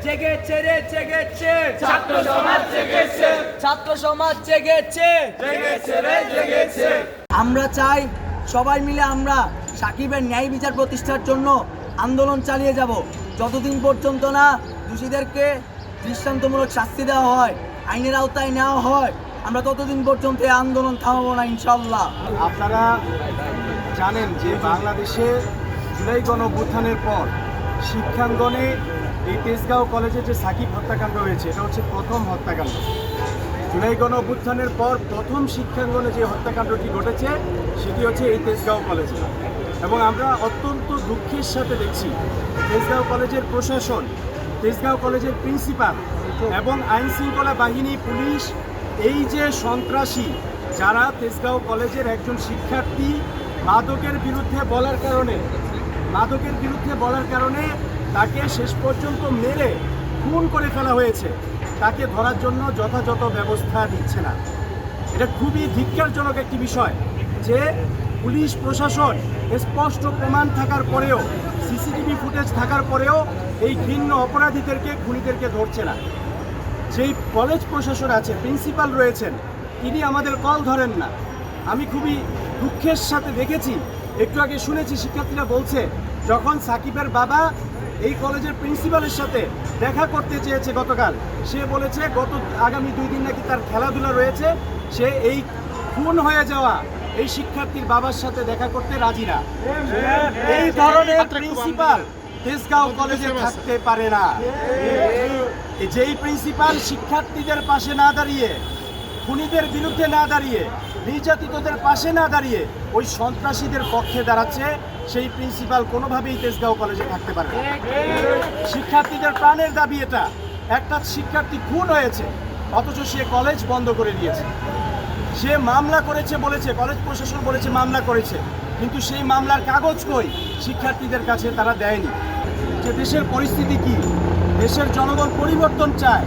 জেগেছে রে জেগেছে, ছাত্র সমাজ জেগেছে, ছাত্র সমাজ জেগেছে। জেগেছে রে জেগেছে। আমরা চাই সবাই মিলে আমরা সাকিবের ন্যায় বিচার প্রতিষ্ঠার জন্য আন্দোলন চালিয়ে যাব, যতদিন পর্যন্ত না দোষীদেরকে দৃষ্টান্তমূলক শাস্তি দেওয়া হয়, আইনের আওতায় নেওয়া হয়, আমরা ততদিন পর্যন্ত এই আন্দোলন থামাবো না ইনশাল্লাহ। আপনারা জানেন যে বাংলাদেশে জুলাই গণঅভ্যুত্থানের পর শিক্ষাঙ্গনে এই তেজগাঁও কলেজে যে সাকিব হত্যাকাণ্ড হয়েছে, এটা হচ্ছে প্রথম হত্যাকাণ্ড। জুলাই গণঅভ্যুত্থানের পর প্রথম শিক্ষাঙ্গনে যে হত্যাকাণ্ডটি ঘটেছে সেটি হচ্ছে এই তেজগাঁও কলেজে। এবং আমরা অত্যন্ত দুঃখের সাথে দেখছি তেজগাঁও কলেজের প্রশাসন, তেজগাঁও কলেজের প্রিন্সিপাল এবং আইনশৃঙ্খলা বাহিনী, পুলিশ, এই যে সন্ত্রাসী যারা তেজগাঁও কলেজের একজন শিক্ষার্থী মাদকের বিরুদ্ধে বলার কারণে তাকে শেষ পর্যন্ত মেরে খুন করে ফেলা হয়েছে, তাকে ধরার জন্য যথাযথ ব্যবস্থা নিচ্ছে না। এটা খুবই ধিক্কারজনক একটি বিষয় যে পুলিশ প্রশাসন স্পষ্ট প্রমাণ থাকার পরেও, সিসিটিভি ফুটেজ থাকার পরেও এই ঘৃণ্য অপরাধীদেরকে, খুনিদেরকে ধরছে না। যেই কলেজ প্রশাসন আছে, প্রিন্সিপাল রয়েছেন, তিনি আমাদের কল ধরেন না। আমি খুবই দুঃখের সাথে দেখেছি, একটু আগে শুনেছি শিক্ষার্থীরা বলছে যখন সাকিবের বাবা এই কলেজের প্রিন্সিপালের সাথে দেখা করতে চেয়েছে গতকাল, সে বলেছে আগামী 2 দিন নাকি তার খেলাধুলা রয়েছে, সে এই খুন হয়ে যাওয়া এই শিক্ষার্থীর বাবার সাথে দেখা করতে রাজি না। এই ধরনের প্রিন্সিপাল তেজগাঁও কলেজে থাকতে পারে না। যেই প্রিন্সিপাল শিক্ষার্থীদের পাশে না দাঁড়িয়ে, খুনিদের বিরুদ্ধে না দাঁড়িয়ে, নির্যাতিতদের পাশে না দাঁড়িয়ে ওই সন্ত্রাসীদের পক্ষে দাঁড়াচ্ছে, সেই প্রিন্সিপাল কোনোভাবেই তেজগাঁও কলেজে থাকতে পারে না। শিক্ষার্থীদের প্রাণের দাবি এটা। একটা শিক্ষার্থী খুন হয়েছে অথচ সে কলেজ বন্ধ করে দিয়েছে। সে মামলা করেছে বলেছে, কলেজ প্রশাসন বলেছে মামলা করেছে, কিন্তু সেই মামলার কাগজ কই শিক্ষার্থীদের কাছে তারা দেয়নি। যে দেশের পরিস্থিতি কি, দেশের জনগণ পরিবর্তন চায়।